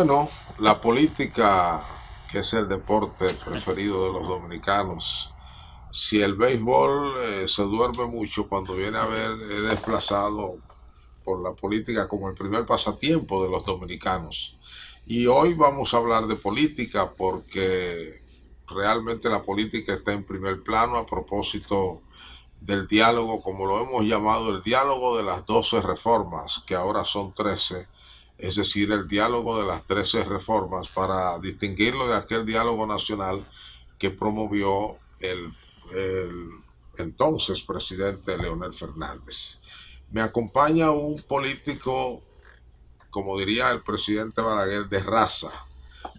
Bueno, la política, que es el deporte preferido de los dominicanos, si el béisbol se duerme mucho, cuando viene a ver, es desplazado por la política como el primer pasatiempo de los dominicanos. Y hoy vamos a hablar de política porque realmente la política está en primer plano a propósito del diálogo, como lo hemos llamado, el diálogo de las 12 reformas, que ahora son 13, es decir, el diálogo de las 13 reformas, para distinguirlo de aquel diálogo nacional que promovió el entonces presidente Leonel Fernández. Me acompaña un político, como diría el presidente Balaguer, de raza,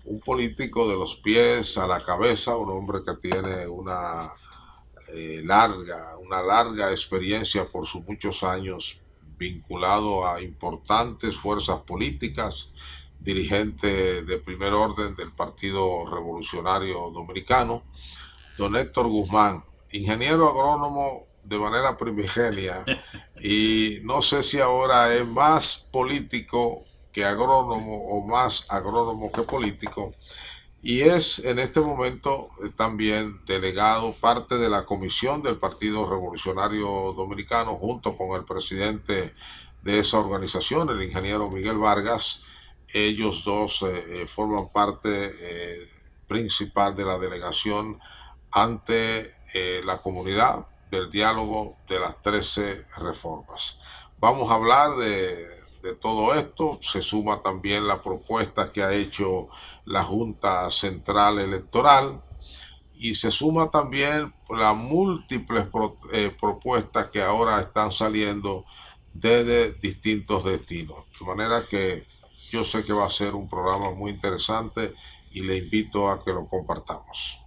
un político de los pies a la cabeza, un hombre que tiene una larga experiencia por sus muchos años vinculado a importantes fuerzas políticas, dirigente de primer orden del Partido Revolucionario Dominicano, don Héctor Guzmán, ingeniero agrónomo de manera primigenia, y no sé si ahora es más político que agrónomo o más agrónomo que político, y es en este momento también delegado, parte de la comisión del Partido Revolucionario Dominicano, junto con el presidente de esa organización, el ingeniero Miguel Vargas. Ellos dos forman parte principal de la delegación ante la comunidad del diálogo de las 13 reformas. Vamos a hablar de todo esto. Se suma también la propuesta que ha hecho la Junta Central Electoral, y se suma también las múltiples propuestas que ahora están saliendo desde distintos destinos. De manera que yo sé que va a ser un programa muy interesante y le invito a que lo compartamos.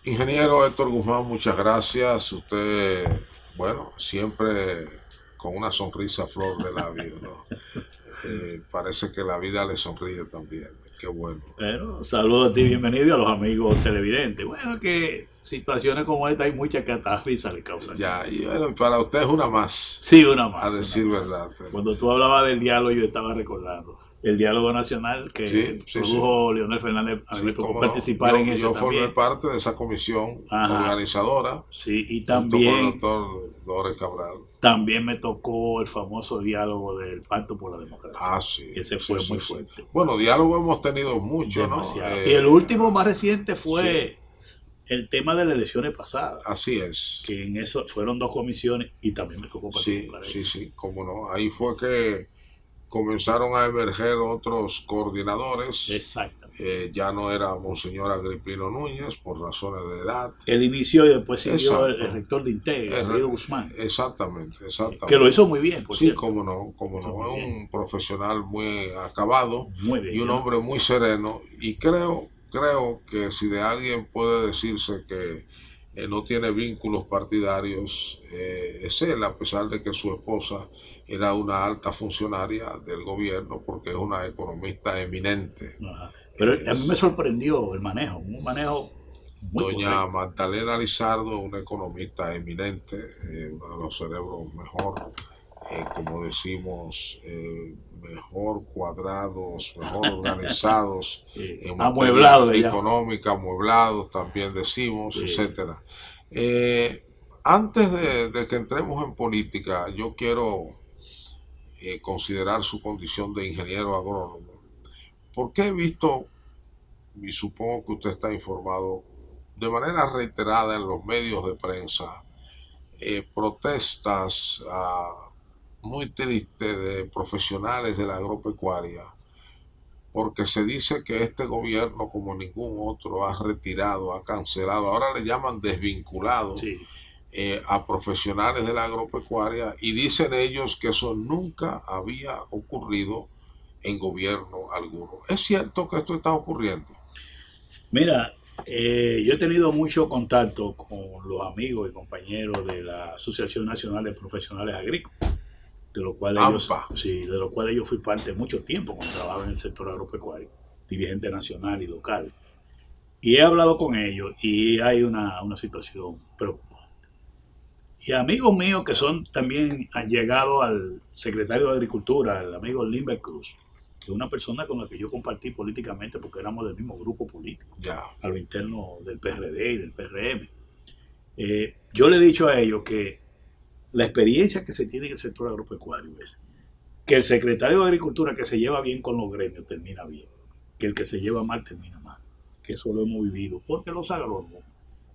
Ingeniero Héctor Guzmán, muchas gracias. Usted, bueno, siempre con una sonrisa a flor de labio, ¿no? Parece que la vida le sonríe también. Qué bueno. Bueno, saludos a ti, bienvenido, y a los amigos televidentes. Bueno, que situaciones como esta hay muchas que hasta risa le causan. Ya, y bueno, para usted es una más. Sí, una más. A decir una verdad. más. Cuando tú hablabas del diálogo, yo estaba recordando el diálogo nacional que produjo Leonel Fernández. A mí me tocó participar en eso. Yo formé parte de esa comisión organizadora. Sí, y también con el doctor Lores Cabral. También me tocó el famoso diálogo del Pacto por la Democracia. Ah, sí. Ese fue muy fuerte. Bueno, diálogo hemos tenido mucho, ¿no? Y el último más reciente fue el tema de las elecciones pasadas. Así es. Que en eso fueron 2 comisiones y también me tocó participar. Sí, cómo no. Ahí fue que comenzaron a emerger otros coordinadores. Exactamente. Ya no era Monseñor Agripino Núñez por razones de edad. Él inició y después siguió el rector de Integra, Guido Guzmán. Exactamente. Que lo hizo muy bien, por cierto. Cómo no. Es un profesional muy acabado, muy bien, y un hombre muy sereno. Y creo que si de alguien puede decirse que no tiene vínculos partidarios, es él, a pesar de que su esposa era una alta funcionaria del gobierno, porque es una economista eminente. Ajá. Pero a mí me sorprendió el manejo, un manejo muy doña correcto. Magdalena Lizardo, una economista eminente, uno de los cerebros mejor, como decimos, mejor cuadrados, mejor organizados, en amueblados, económica, amueblados también decimos, etcétera. Antes de que entremos en política, yo quiero considerar su condición de ingeniero agrónomo, porque he visto, y supongo que usted está informado, de manera reiterada en los medios de prensa, protestas muy tristes de profesionales de la agropecuaria, porque se dice que este gobierno, como ningún otro, ha retirado, ha cancelado, ahora le llaman desvinculados, a profesionales de la agropecuaria, y dicen ellos que eso nunca había ocurrido en gobierno alguno. ¿Es cierto que esto está ocurriendo? Mira, yo he tenido mucho contacto con los amigos y compañeros de la Asociación Nacional de Profesionales Agrícolas, de lo cual ellos fui parte mucho tiempo cuando trabajaba en el sector agropecuario, dirigente nacional y local. Y he hablado con ellos y hay una situación preocupante. Y amigos míos que son también han llegado al secretario de Agricultura, el amigo Limber Cruz, que es una persona con la que yo compartí políticamente porque éramos del mismo grupo político, a lo interno del PRD y del PRM. Yo le he dicho a ellos que la experiencia que se tiene en el sector agropecuario es que el secretario de Agricultura que se lleva bien con los gremios termina bien, que el que se lleva mal termina mal, que eso lo hemos vivido, porque los agrónomos,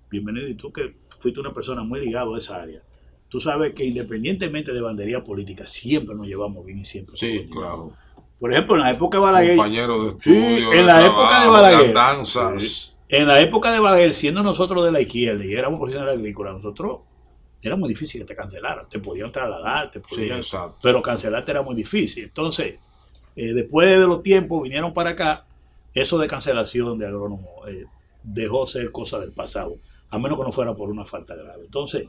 bienvenido, y tú que fuiste una persona muy ligada a esa área, tú sabes que independientemente de bandería política, siempre nos llevamos bien y siempre. Sí, claro. Por ejemplo, en la época de Balaguer. Compañeros de estudio, sí, en la época de Balaguer. Danzas. Sí, en la época de Balaguer, siendo nosotros de la izquierda y éramos profesionales agrícolas, nosotros era muy difícil que te cancelaran. Te podían trasladar, sí, pero cancelarte era muy difícil. Entonces, después de los tiempos vinieron para acá, eso de cancelación de agrónomos dejó ser cosa del pasado, a menos que no fuera por una falta grave. Entonces,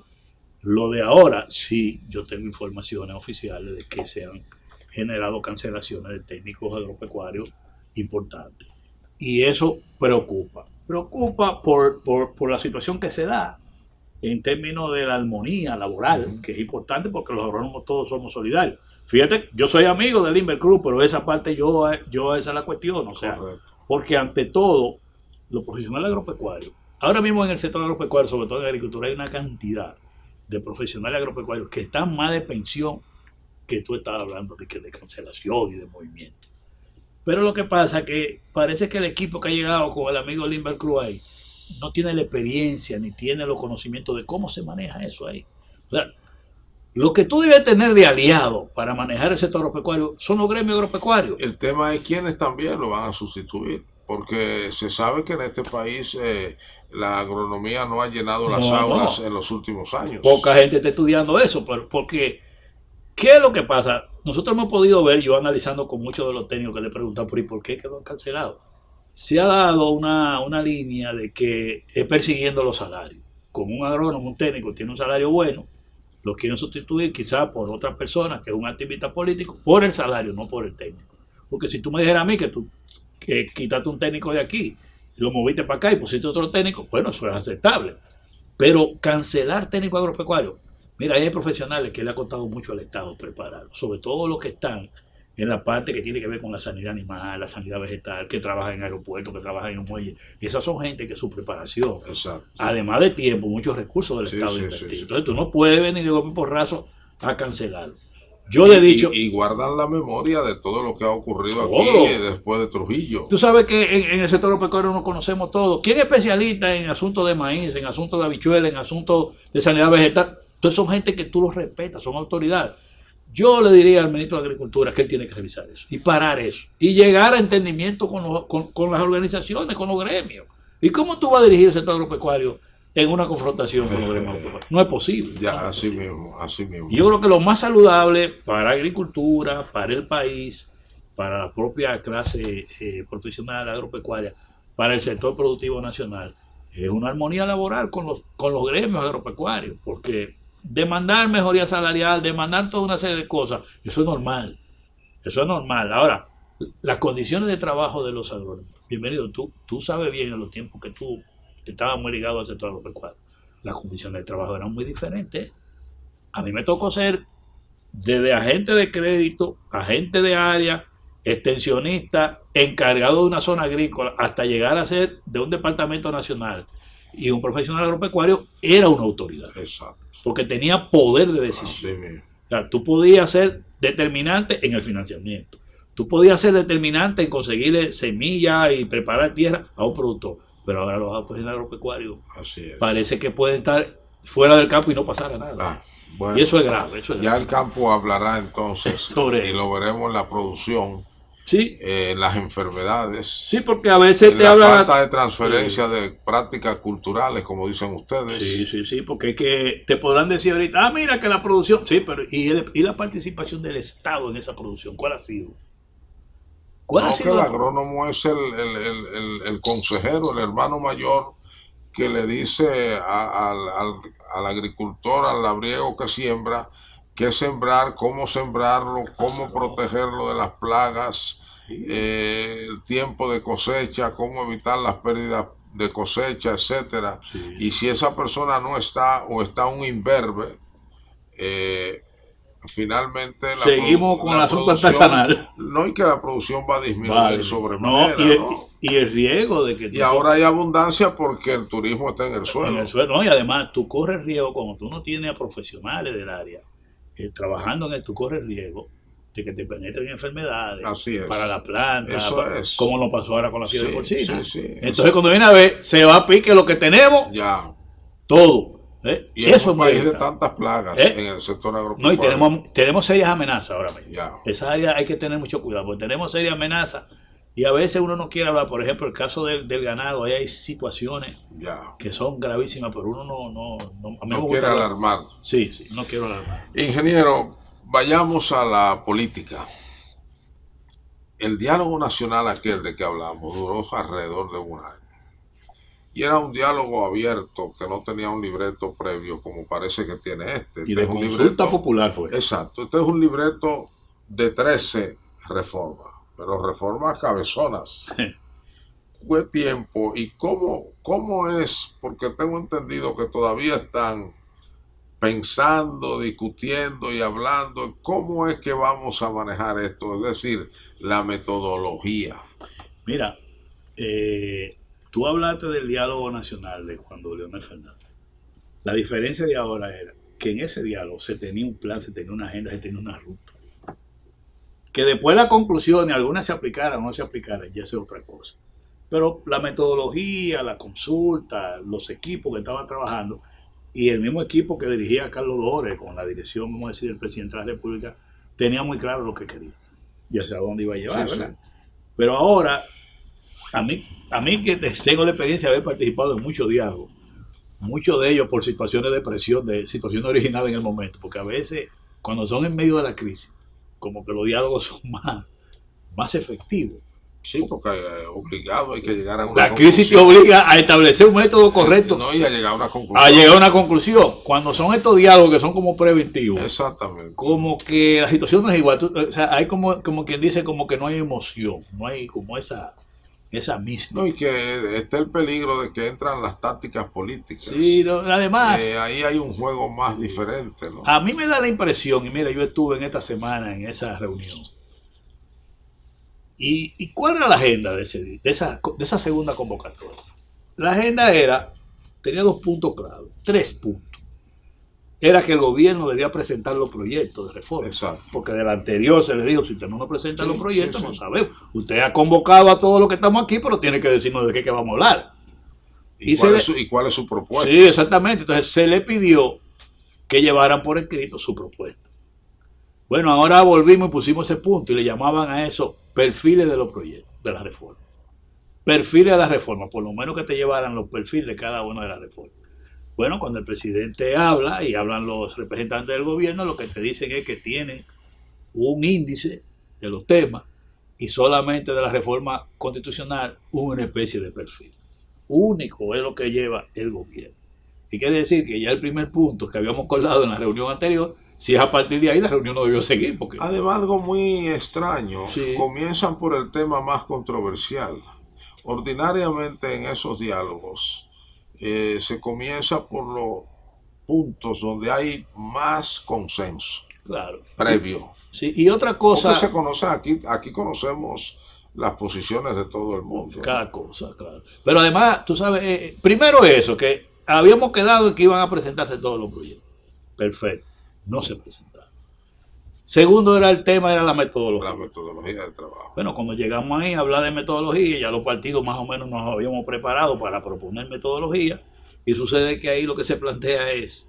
lo de ahora, sí, yo tengo informaciones oficiales de que se han generado cancelaciones de técnicos agropecuarios importantes. Y eso preocupa. Preocupa por la situación que se da en términos de la armonía laboral, que es importante porque los agrónomos todos somos solidarios. Fíjate, yo soy amigo del Limber Cruz, pero esa parte yo esa la cuestiono. O sea, porque ante todo, los profesionales agropecuarios, ahora mismo en el sector agropecuario, sobre todo en la agricultura, hay una cantidad de profesionales agropecuarios que están más de pensión que tú estabas hablando de cancelación y de movimiento. Pero lo que pasa es que parece que el equipo que ha llegado con el amigo Limber Cruz ahí no tiene la experiencia ni tiene los conocimientos de cómo se maneja eso ahí. O sea, lo que tú debes tener de aliado para manejar el sector agropecuario son los gremios agropecuarios. El tema es quiénes también lo van a sustituir, porque se sabe que en este país la agronomía no ha llenado las aulas en los últimos años. Poca gente está estudiando eso, porque ¿qué es lo que pasa? Nosotros hemos podido ver, yo analizando con muchos de los técnicos que le preguntan por qué quedó cancelado. Se ha dado una línea de que es persiguiendo los salarios. Como un agrónomo, un técnico tiene un salario bueno, lo quieren sustituir quizás por otras personas, que es un activista político, por el salario, no por el técnico. Porque si tú me dijeras a mí que tú quitaste un técnico de aquí, lo moviste para acá y pusiste otro técnico, bueno, eso es aceptable. Pero cancelar técnico agropecuario, mira, hay profesionales que le ha costado mucho al Estado prepararlos, sobre todo los que están en la parte que tiene que ver con la sanidad animal, la sanidad vegetal, que trabajan en aeropuertos, que trabajan en un muelle. Y esas son gente que su preparación, además de tiempo, muchos recursos del Estado invertidos. Entonces tú no puedes venir de golpe por raso a cancelarlo. Yo le he dicho... Y guardan la memoria de todo lo que ha ocurrido aquí después de Trujillo. Tú sabes que en el sector agropecuario nos conocemos todos. ¿Quién es especialista en asuntos de maíz, en asuntos de habichuelas, en asuntos de sanidad vegetal? Entonces son gente que tú los respetas, son autoridades. Yo le diría al ministro de Agricultura que él tiene que revisar eso y parar eso y llegar a entendimiento con las organizaciones, con los gremios. ¿Y cómo tú vas a dirigir el sector agropecuario en una confrontación con los gremios agropecuarios? No es posible. Ya, así mismo. Yo creo que lo más saludable para la agricultura, para el país, para la propia clase profesional agropecuaria, para el sector productivo nacional, es una armonía laboral con los gremios agropecuarios, porque demandar mejoría salarial, demandar toda una serie de cosas, eso es normal. Ahora, las condiciones de trabajo de los agrónomos, bienvenido, tú sabes bien en los tiempos que tú estabas muy ligado al sector agropecuario, las condiciones de trabajo eran muy diferentes. A mí me tocó ser desde agente de crédito, agente de área, extensionista, encargado de una zona agrícola, hasta llegar a ser de un departamento nacional. Y un profesional agropecuario era una autoridad. Exacto. Porque tenía poder de decisión. O sea, tú podías ser determinante en el financiamiento. Tú podías ser determinante en conseguirle semillas y preparar tierra a un productor. Pero ahora los profesionales agropecuarios parece que pueden estar fuera del campo y no pasar nada. Bueno, y eso es grave. Ya el campo hablará entonces y lo veremos en la producción. Sí. Las enfermedades. Sí, porque a veces te hablan. La falta de transferencia de prácticas culturales, como dicen ustedes. Sí, porque es que te podrán decir ahorita, mira que la producción. Sí, pero ¿y la participación del Estado en esa producción? ¿Cuál ha sido? ¿Cuál ha sido? Que el agrónomo es el consejero, el hermano mayor que le dice al agricultor, al labriego que siembra, qué sembrar, cómo sembrarlo, cómo protegerlo de las plagas, el tiempo de cosecha, cómo evitar las pérdidas de cosecha, etcétera. Y si esa persona no está o está un imberbe, finalmente seguimos con el asunto artesanal. No, y que la producción va a disminuir sobremanera. Y el riesgo de que... Y ahora hay abundancia porque el turismo está en el suelo. En el suelo, no, y además tú corres riesgo, como tú no tienes a profesionales del área trabajando en esto, tú corres riesgo de que te penetren enfermedades. Así es. Para la planta, es. como nos pasó ahora con la fiebre porcina. Sí, entonces cuando viene a ver, se va a pique lo que tenemos, ya todo. Y eso es un país de tantas plagas en el sector agropecuario. No, y tenemos serias amenazas ahora mismo. Ya. Esa área hay que tener mucho cuidado, porque tenemos serias amenazas y a veces uno no quiere hablar. Por ejemplo, el caso del ganado, ahí hay situaciones que son gravísimas, pero uno no quiere alarmar. Sí, no quiero alarmar. Ingeniero, vayamos a la política. El diálogo nacional aquel de que hablamos duró alrededor de un año. Y era un diálogo abierto, que no tenía un libreto previo, como parece que tiene este. Y de consulta popular fue. Exacto. Este es un libreto de 13 reformas, pero reformas cabezonas. ¿Qué tiempo y cómo es? Porque tengo entendido que todavía están pensando, discutiendo y hablando. ¿Cómo es que vamos a manejar esto? Es decir, la metodología. Mira, tú hablaste del diálogo nacional de cuando Leonel Fernández. La diferencia de ahora era que en ese diálogo se tenía un plan, se tenía una agenda, se tenía una ruta. Que después la conclusión, algunas se aplicaran o no se aplicaran, ya es otra cosa. Pero la metodología, la consulta, los equipos que estaban trabajando y el mismo equipo que dirigía a Carlos Dores con la dirección, vamos a decir, del presidente de la República, tenía muy claro lo que quería y hacia dónde iba a llevar, ¿verdad? Sí. Pero ahora, a mí que tengo la experiencia de haber participado en muchos diálogos, muchos de ellos por situaciones de presión, de situaciones originales en el momento, porque a veces, cuando son en medio de la crisis, como que los diálogos son más efectivos. Sí, porque obligado hay que llegar a una conclusión. La crisis te obliga a establecer un método correcto. No, y a llegar a una conclusión. A llegar a una conclusión. Cuando son estos diálogos que son como preventivos. Exactamente. Como que la situación no es igual. O sea, hay como quien dice, como que no hay emoción. No hay como esa mística. No, y que está el peligro de que entran las tácticas políticas. Sí, además. Ahí hay un juego más diferente, ¿no? A mí me da la impresión, y mira, yo estuve en esta semana en esa reunión. ¿Y cuál era la agenda de esa segunda convocatoria? La agenda tenía 2 puntos claros, 3 puntos. Era que el gobierno debía presentar los proyectos de reforma. Exacto. Porque del anterior se le dijo, si usted no nos presenta los proyectos, no sabemos. Usted ha convocado a todos los que estamos aquí, pero tiene que decirnos de qué vamos a hablar. ¿Y cuál es su propuesta? Sí, exactamente. Entonces se le pidió que llevaran por escrito su propuesta. Bueno, ahora volvimos y pusimos ese punto y le llamaban a eso perfiles de los proyectos, de la reforma. Perfiles de la reforma, por lo menos que te llevaran los perfiles de cada una de las reformas. Bueno, cuando el presidente habla y hablan los representantes del gobierno, lo que te dicen es que tienen un índice de los temas y solamente de la reforma constitucional una especie de perfil. Único es lo que lleva el gobierno. Y quiere decir que ya el primer punto que habíamos acordado en la reunión anterior, si es a partir de ahí, la reunión no debió seguir. Porque... Además, algo muy extraño, comienzan por el tema más controversial. Ordinariamente en esos diálogos se comienza por los puntos donde hay más consenso. Claro. Previo. Sí, y otra cosa... Porque se conoce aquí conocemos las posiciones de todo el mundo. Cada cosa, claro. Pero además, tú sabes, primero eso, que habíamos quedado en que iban a presentarse todos los proyectos. Perfecto. No se presentaron. Segundo era la metodología. La metodología del trabajo. Bueno, cuando llegamos ahí a hablar de metodología, ya los partidos más o menos nos habíamos preparado para proponer metodología, y sucede que ahí lo que se plantea es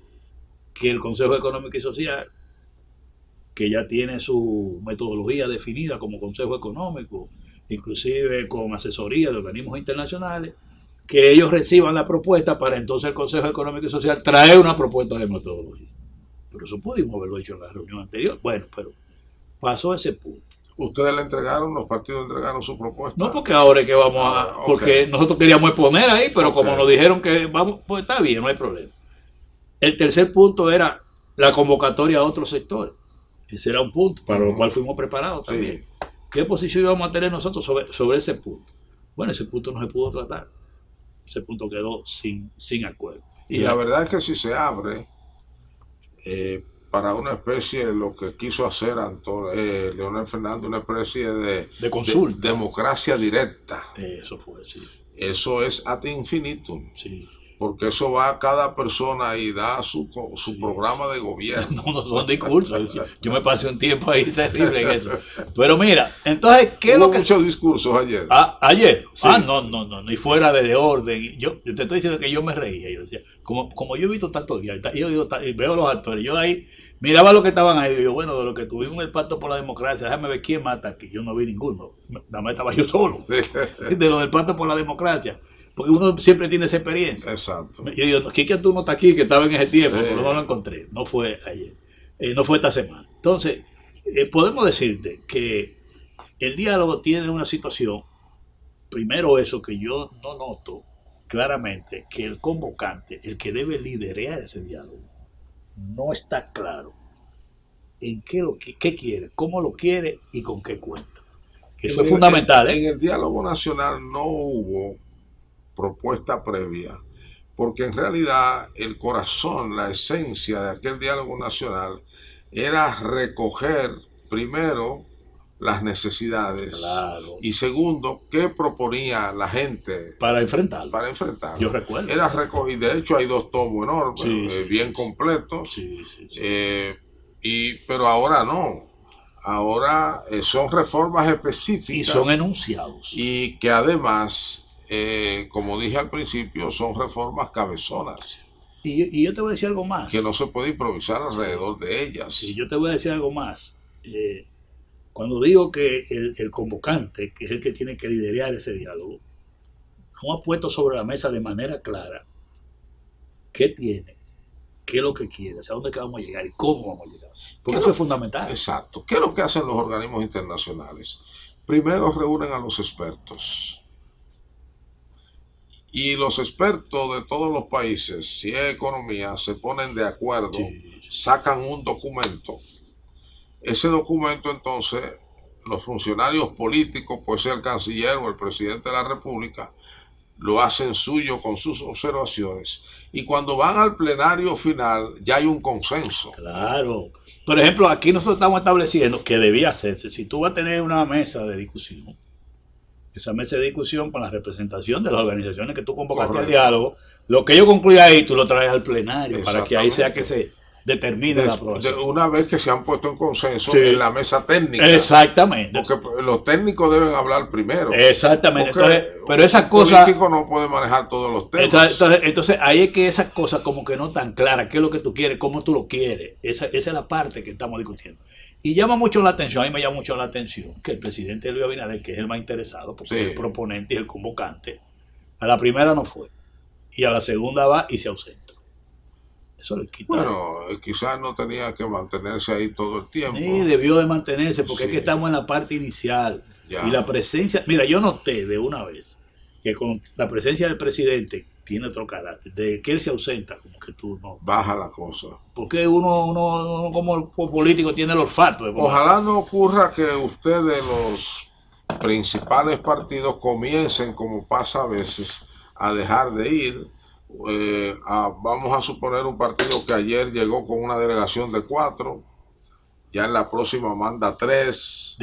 que el Consejo Económico y Social, que ya tiene su metodología definida como Consejo Económico, inclusive con asesoría de organismos internacionales, que ellos reciban la propuesta para entonces el Consejo Económico y Social traer una propuesta de metodología. Pero eso pudimos haberlo hecho en la reunión anterior. Bueno, pero pasó ese punto. ¿Ustedes le entregaron, los partidos entregaron su propuesta? No, porque ahora es que vamos a... Porque nosotros queríamos exponer ahí, pero como nos dijeron que vamos, pues está bien, no hay problema. El tercer punto era la convocatoria a otros sectores. Ese era un punto para lo cual fuimos preparados también. Sí. ¿Qué posición íbamos a tener nosotros sobre ese punto? Bueno, ese punto no se pudo tratar. Ese punto quedó sin acuerdo. Y la verdad es que si se abre... para una especie de lo que quiso hacer Leonel Fernández, una especie de consulta, de democracia directa. Eso fue, sí. Eso es ad infinitum. Sí. Porque eso va a cada persona y da su programa de gobierno. No son discursos. Yo me pasé un tiempo ahí terrible en eso. Pero mira, entonces, ¿qué es lo que...? Muchos discursos ayer. ¿Ayer? Sí. No, ni fuera de orden. Yo te estoy diciendo que yo me reía. Yo decía, como yo he visto tantos días, y veo los actores, yo ahí miraba lo que estaban ahí, y digo, bueno, de lo que tuvimos el pacto por la democracia, déjame ver quién mata aquí. Yo no vi ninguno. Nada más estaba yo solo. De lo del pacto por la democracia. Porque uno siempre tiene esa experiencia. Exacto. Yo digo, ¿qué tú no está aquí que estaba en ese tiempo? Pero no lo encontré. No fue ayer. No fue esta semana. Entonces, podemos decirte que el diálogo tiene una situación, primero eso que yo no noto claramente, que el convocante, el que debe liderar ese diálogo, no está claro en qué quiere, cómo lo quiere y con qué cuenta. Eso es fundamental. En el diálogo nacional no hubo propuesta previa, porque en realidad el corazón, la esencia de aquel diálogo nacional era recoger primero las necesidades, claro, y segundo, qué proponía la gente para enfrentarlo. Yo recuerdo. Era recoger, de hecho hay 2 tomos enormes, bien completos, pero ahora no. Ahora son reformas específicas y son enunciados, y que además como dije al principio, son reformas cabezonas. Y yo te voy a decir algo más. Que no se puede improvisar alrededor de ellas. Sí, yo te voy a decir algo más. Cuando digo que el convocante, que es el que tiene que liderar ese diálogo, no ha puesto sobre la mesa de manera clara qué tiene, qué es lo que quiere, hacia dónde vamos a llegar y cómo vamos a llegar. Porque eso es fundamental. Exacto. ¿Qué es lo que hacen los organismos internacionales? Primero reúnen a los expertos. Y los expertos de todos los países, si es economía, se ponen de acuerdo, sacan un documento. Ese documento entonces, los funcionarios políticos, puede ser el canciller o el presidente de la República, lo hacen suyo con sus observaciones. Y cuando van al plenario final, ya hay un consenso. Claro. Por ejemplo, aquí nosotros estamos estableciendo que debía hacerse. Si tú vas a tener una mesa de discusión, esa mesa de discusión con la representación de las organizaciones que tú convocaste al diálogo, lo que yo concluya ahí, tú lo traes al plenario para que ahí sea que se determine la aprobación. Una vez que se han puesto en consenso en la mesa técnica. Exactamente. Porque los técnicos deben hablar primero. Exactamente. Entonces, pero esas cosas... El político no puede manejar todos los temas. Entonces ahí es que esas cosas como que no están claras, qué es lo que tú quieres, cómo tú lo quieres. Esa es la parte que estamos discutiendo. Y llama mucho la atención, a mí me llama mucho la atención que el presidente Luis Abinader, que es el más interesado, porque es el proponente y el convocante, a la primera no fue. Y a la segunda va y se ausenta. Eso le quita. Bueno, quizás no tenía que mantenerse ahí todo el tiempo. Sí, debió de mantenerse, porque es que estamos en la parte inicial. Ya. Y la presencia, mira, yo noté de una vez que con la presencia del presidente tiene otro carácter, de que él se ausenta, como que tú no... Baja la cosa. Porque uno como político tiene el olfato. Ojalá no ocurra que ustedes, los principales partidos, comiencen, como pasa a veces, a dejar de ir. Vamos a suponer un partido que ayer llegó con una delegación de 4, ya en la próxima manda 3,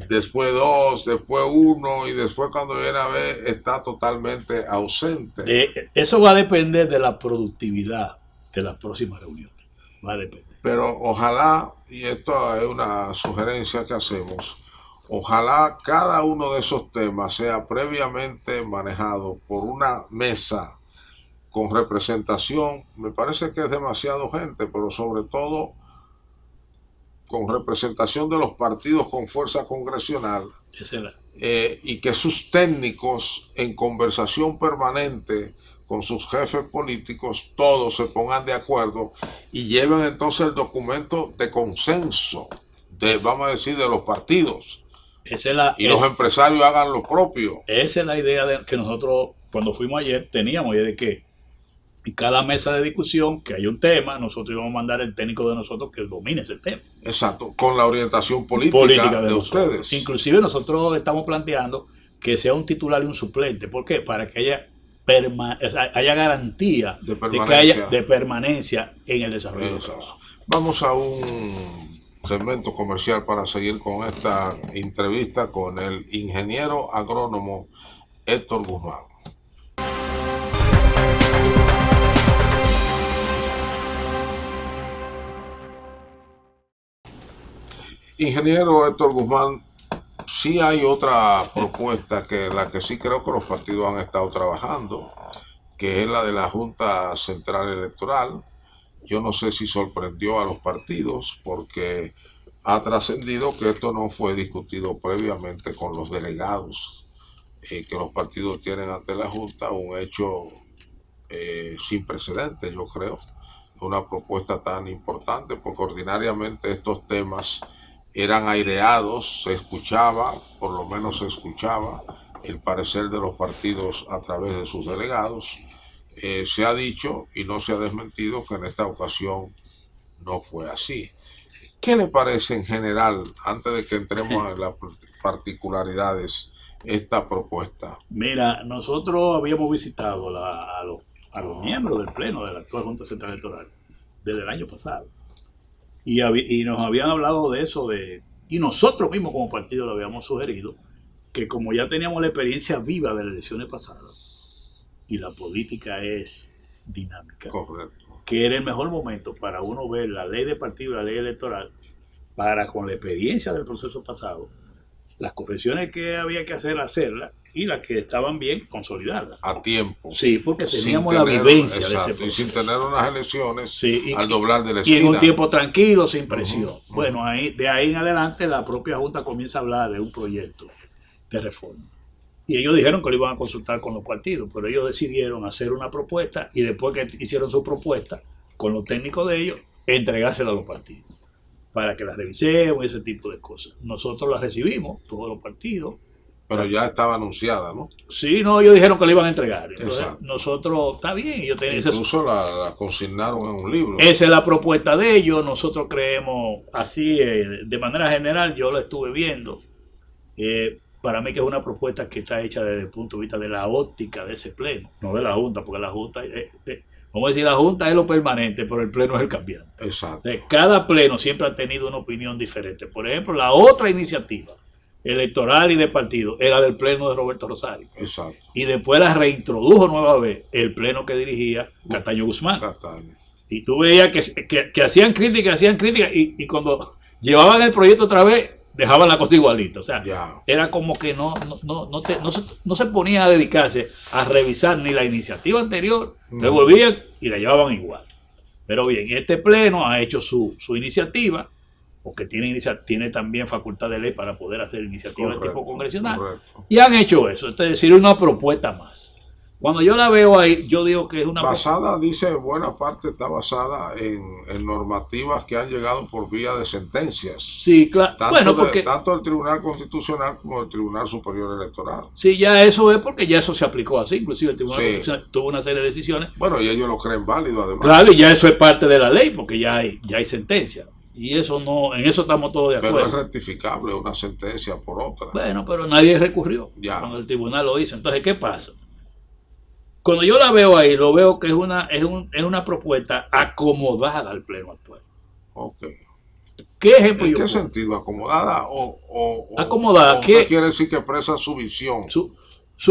después 2, después 1 y después cuando viene a ver está totalmente ausente. Eso va a depender de la productividad de las próximas reuniones. Va a depender. Pero ojalá, y esto es una sugerencia que hacemos, ojalá cada uno de esos temas sea previamente manejado por una mesa con representación. Me parece que es demasiado gente, pero sobre todo con representación de los partidos con fuerza congresional, y que sus técnicos en conversación permanente con sus jefes políticos todos se pongan de acuerdo y lleven entonces el documento de consenso vamos a decir, de los partidos, los empresarios hagan lo propio. Esa es la idea que nosotros cuando fuimos ayer teníamos, de que en cada mesa de discusión que hay un tema, nosotros íbamos a mandar el técnico de nosotros que domine ese tema. Exacto, con la orientación política de ustedes. Inclusive nosotros estamos planteando que sea un titular y un suplente. ¿Por qué? Para que haya garantía de permanencia en el desarrollo del trabajo. Vamos a un segmento comercial para seguir con esta entrevista con el ingeniero agrónomo Héctor Guzmán. Ingeniero Héctor Guzmán, sí hay otra propuesta que la que sí creo que los partidos han estado trabajando, que es la de la Junta Central Electoral. Yo no sé si sorprendió a los partidos porque ha trascendido que esto no fue discutido previamente con los delegados que los partidos tienen ante la Junta, un hecho sin precedentes, yo creo, una propuesta tan importante, porque ordinariamente estos temas eran aireados, se escuchaba, por lo menos se escuchaba el parecer de los partidos a través de sus delegados. Se ha dicho y no se ha desmentido que en esta ocasión no fue así. ¿Qué le parece en general, antes de que entremos en las particularidades, esta propuesta? Mira, nosotros habíamos visitado a los miembros del Pleno de la actual Junta Central Electoral desde el año pasado. Y nos habían hablado de eso, y nosotros mismos como partido lo habíamos sugerido, que como ya teníamos la experiencia viva de las elecciones pasadas, y la política es dinámica, correcto, que era el mejor momento para uno ver la ley de partido y la ley electoral, para con la experiencia del proceso pasado, las correcciones que había que hacerlas, y las que estaban bien, consolidarlas. A tiempo. Sí, porque teníamos la vivencia, exacto, de ese proceso. Y sin tener unas elecciones, sí, al doblar de la esquina. Y en un tiempo tranquilo, sin presión. Bueno, de ahí en adelante la propia Junta comienza a hablar de un proyecto de reforma. Y ellos dijeron que lo iban a consultar con los partidos, pero ellos decidieron hacer una propuesta y después que hicieron su propuesta, con los técnicos de ellos, entregársela a los partidos para que la revisemos y ese tipo de cosas. Nosotros la recibimos, todos los partidos. Pero ya estaba anunciada, ¿no? Sí, no, ellos dijeron que la iban a entregar. Entonces, nosotros, está bien. Incluso la consignaron en un libro. Esa es la propuesta de ellos. Nosotros creemos así, de manera general, yo lo estuve viendo. Para mí que es una propuesta que está hecha desde el punto de vista de la óptica de ese pleno, no de la Junta, porque la Junta, vamos a decir, la Junta es lo permanente, pero el pleno es el cambiante. Exacto. Cada pleno siempre ha tenido una opinión diferente. Por ejemplo, la otra iniciativa electoral y de partido era del pleno de Roberto Rosario. Exacto. Y después la reintrodujo nueva vez el pleno que dirigía Cataño Guzmán. Y tú veías que hacían críticas y cuando llevaban el proyecto otra vez dejaban la cosa igualita. O sea, era como que no se ponía a dedicarse a revisar ni la iniciativa anterior, devolvían y la llevaban igual. Pero bien, este pleno ha hecho su iniciativa, porque tiene también facultad de ley para poder hacer iniciativas de tipo congresional, y han hecho eso, es decir, una propuesta más. Cuando yo la veo ahí, yo digo que es una basada, dice, buena parte está basada en normativas que han llegado por vía de sentencias. Sí, claro. Tanto el Tribunal Constitucional como el Tribunal Superior Electoral. Sí, ya eso es porque ya eso se aplicó así, inclusive el Tribunal Constitucional tuvo una serie de decisiones. Bueno, y ellos lo creen válido además. Claro, y ya eso es parte de la ley, porque ya hay sentencia. Y eso no, en eso estamos todos de acuerdo. Pero es rectificable una sentencia por otra. Bueno, pero nadie recurrió cuando el tribunal lo hizo. Entonces, ¿qué pasa? Cuando yo la veo ahí, lo veo que es una propuesta acomodada al pleno actual. Ok. ¿Qué ejemplo ¿En qué sentido? ¿Acomodada acomodada? ¿Qué quiere decir que expresa su visión? Su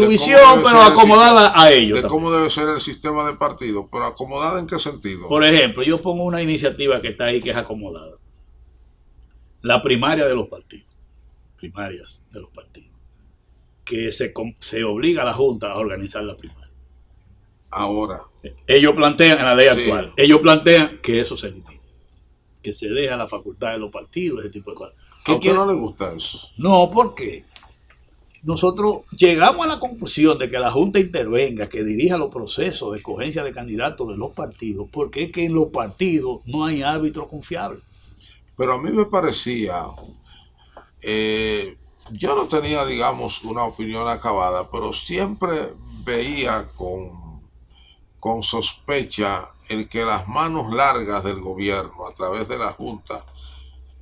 visión, pero acomodada a ellos. De cómo debe ser el sistema de partido, pero acomodada ¿en qué sentido? Por ejemplo, yo pongo una iniciativa que está ahí que es acomodada. La primaria de los partidos. Primarias de los partidos. Que se obliga a la Junta a organizar la primaria. Ahora. Ellos plantean en la ley actual, ellos plantean que eso se elimine. Que se deja la facultad de los partidos, ese tipo de cosas. ¿A usted no le gusta eso? No, ¿por qué? Nosotros llegamos a la conclusión de que la Junta intervenga, que dirija los procesos de escogencia de candidatos de los partidos, porque es que en los partidos no hay árbitro confiable. Pero a mí me parecía, yo no tenía, digamos, una opinión acabada, pero siempre veía con sospecha el que las manos largas del gobierno a través de la Junta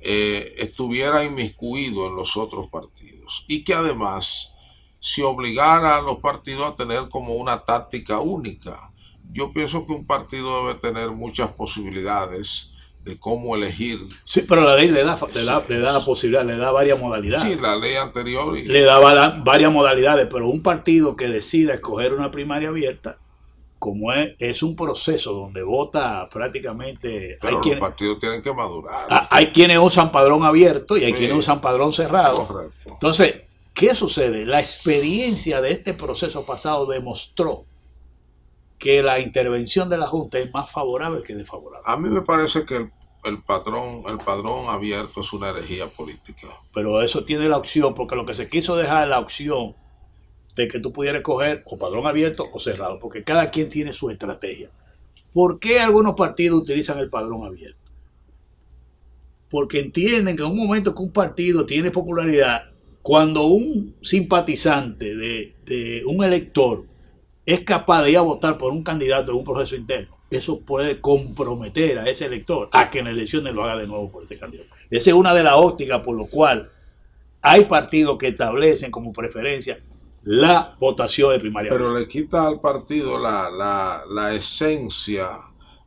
estuviera inmiscuido en los otros partidos y que además se obligara a los partidos a tener como una táctica única. Yo pienso que un partido debe tener muchas posibilidades de cómo elegir. Sí, pero la ley le da la posibilidad, le da varias modalidades. Sí, la ley anterior. Le da varias modalidades, pero un partido que decida escoger una primaria abierta, como es un proceso donde vota prácticamente... Pero los partidos tienen que madurar. Hay quienes usan padrón abierto y hay quienes usan padrón cerrado. Correcto. Entonces, ¿qué sucede? La experiencia de este proceso pasado demostró que la intervención de la Junta es más favorable que desfavorable. A mí me parece que el padrón abierto es una herejía política. Pero eso tiene la opción, porque lo que se quiso dejar es la opción de que tú pudieras coger o padrón abierto o cerrado, porque cada quien tiene su estrategia. ¿Por qué algunos partidos utilizan el padrón abierto? Porque entienden que en un momento que un partido tiene popularidad, cuando un simpatizante de un elector es capaz de ir a votar por un candidato en un proceso interno, eso puede comprometer a ese elector a que en elecciones lo haga de nuevo por ese candidato. Esa es una de las ópticas por lo cual hay partidos que establecen como preferencia la votación de primaria. Pero le quita al partido la esencia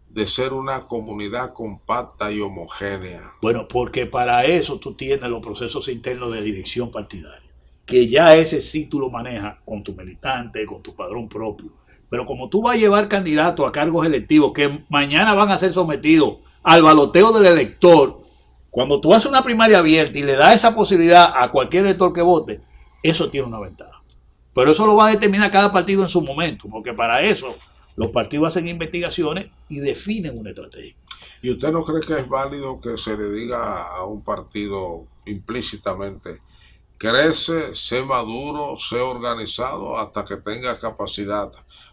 de ser una comunidad compacta y homogénea. Bueno, porque para eso tú tienes los procesos internos de dirección partidaria, que ya ese sí tú lo manejas con tu militante, con tu padrón propio. Pero como tú vas a llevar candidatos a cargos electivos que mañana van a ser sometidos al baloteo del elector, cuando tú haces una primaria abierta y le das esa posibilidad a cualquier elector que vote, eso tiene una ventaja. Pero eso lo va a determinar cada partido en su momento, porque para eso los partidos hacen investigaciones y definen una estrategia. ¿Y usted no cree que es válido que se le diga a un partido implícitamente: crece, sé maduro, sé organizado hasta que tengas capacidad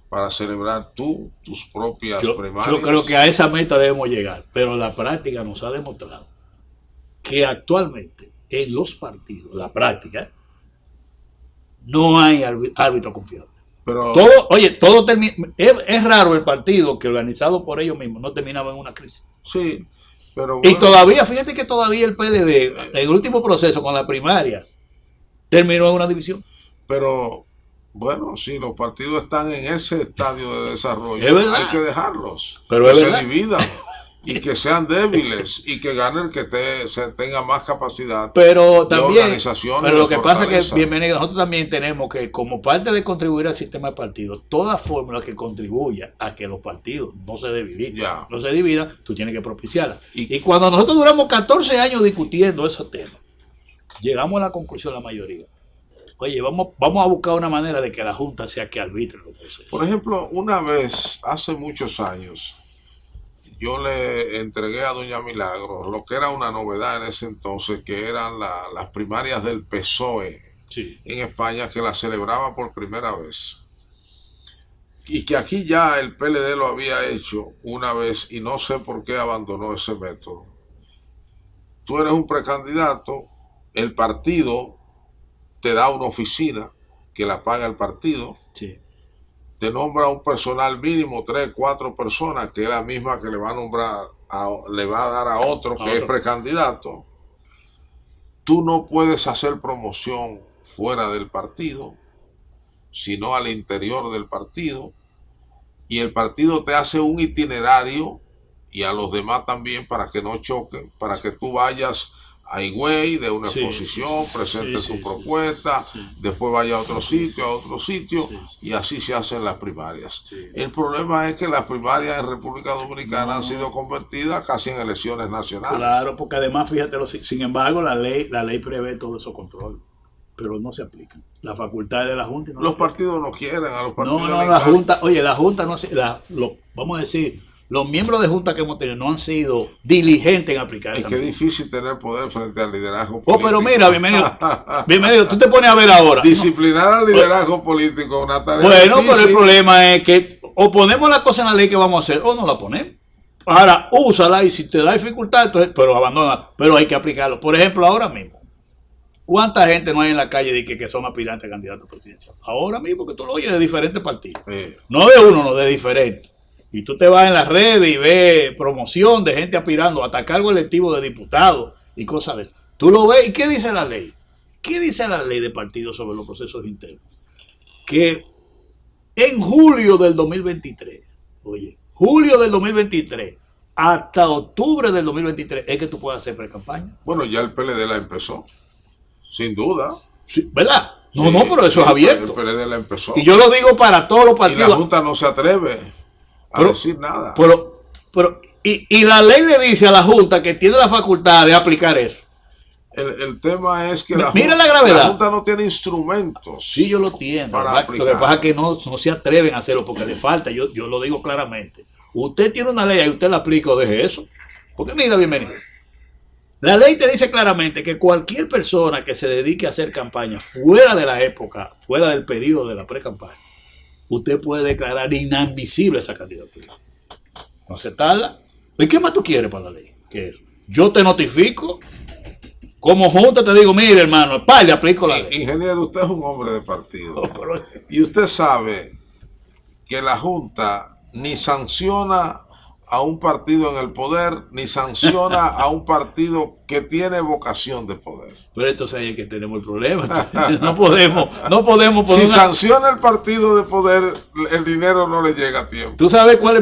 para celebrar tus propias primarias? Yo creo que a esa meta debemos llegar, pero la práctica nos ha demostrado que actualmente en los partidos, la práctica, no hay árbitro confiable. Pero todo termina. Es raro el partido que organizado por ellos mismos no terminaba en una crisis. Sí, pero bueno, y todavía, fíjate que todavía el PLD, en el último proceso con las primarias, terminó en una división. Pero bueno, si los partidos están en ese estadio de desarrollo, hay que dejarlos. Pero que se dividan y que sean débiles y que gane el que tenga más capacidad pero también, de organización. Pero lo que pasa es que, bienvenido, nosotros también tenemos que, como parte de contribuir al sistema de partidos, toda fórmula que contribuya a que los partidos no se dividan, tú tienes que propiciarla. Y cuando nosotros duramos 14 años discutiendo esos temas, llegamos a la conclusión la mayoría: oye, vamos a buscar una manera de que la Junta sea que arbitre los procesos. Por ejemplo, una vez, hace muchos años, yo le entregué a doña Milagros lo que era una novedad en ese entonces, que eran las primarias del PSOE en España, que la celebraba por primera vez. Y que aquí ya el PLD lo había hecho una vez y no sé por qué abandonó ese método. Tú eres un precandidato, el partido te da una oficina que la paga el partido. Sí. Te nombra un personal mínimo, 3, 4 personas, que es la misma que le va a nombrar, le va a dar a otro que es precandidato. Tú no puedes hacer promoción fuera del partido, sino al interior del partido. Y el partido te hace un itinerario, y a los demás también, para que no choquen, para que tú vayas a Higüey de una exposición, presente tu propuesta, después vaya a otro sitio, y así se hacen las primarias. El problema es que las primarias en República Dominicana han sido convertidas casi en elecciones nacionales. Claro, porque además, fíjate, sin embargo, la ley prevé todo esos controles, pero no se aplican. La facultad de la Junta no. Los partidos no quieren, a los partidos no, la Junta, la Junta no vamos a decir, los miembros de Junta que hemos tenido no han sido diligentes en aplicar esa medida. Es que es difícil tener poder frente al liderazgo político. Pero mira, bienvenido, tú te pones a ver ahora. Disciplinar al liderazgo político es una tarea difícil. Pero el problema es que o ponemos la cosa en la ley que vamos a hacer, o no la ponemos. Ahora, úsala, y si te da dificultad, entonces, pero abandona. Pero hay que aplicarlo. Por ejemplo, ahora mismo, ¿cuánta gente no hay en la calle que son aspirantes a candidatos presidenciales? Ahora mismo, que tú lo oyes de diferentes partidos. No de uno, no, de diferentes. Y tú te vas en las redes y ves promoción de gente aspirando hasta cargo electivo de diputados y cosas de eso. Tú lo ves. ¿Y qué dice la ley? ¿Qué dice la ley de partidos sobre los procesos internos? Que en julio del 2023, julio del 2023, hasta octubre del 2023 es que tú puedas hacer pre-campaña. Bueno, ya el PLD la empezó, sin duda. Sí, ¿verdad? No, Sí, pero eso es abierto. El PLD la empezó. Y yo lo digo para todos los Y partidos. la Junta no se atreve a decir nada. Y la ley le dice a la Junta que tiene la facultad de aplicar eso. El tema es que Mira la gravedad. La Junta no tiene instrumentos. Sí, yo lo entiendo. Para Lo que pasa es que no se atreven a hacerlo porque le falta. Yo lo digo claramente. Usted tiene una ley y usted la aplica o deje eso. Porque mira, bienvenido. La ley te dice claramente que cualquier persona que se dedique a hacer campaña fuera de la época, fuera del periodo de la pre-campaña, usted puede declarar inadmisible esa candidatura. No aceptarla. ¿Y qué más tú quieres para la ley? ¿Qué es eso? Yo te notifico. Como Junta te digo, mire hermano, le aplico la ley. Ingeniero, usted es un hombre de partido. Y usted sabe que la Junta ni sanciona a un partido en el poder, ni sanciona a un partido que tiene vocación de poder. Pero entonces ahí es que tenemos el problema. No podemos si sanciona el partido de poder, el dinero no le llega a tiempo. ¿Tú sabes cuál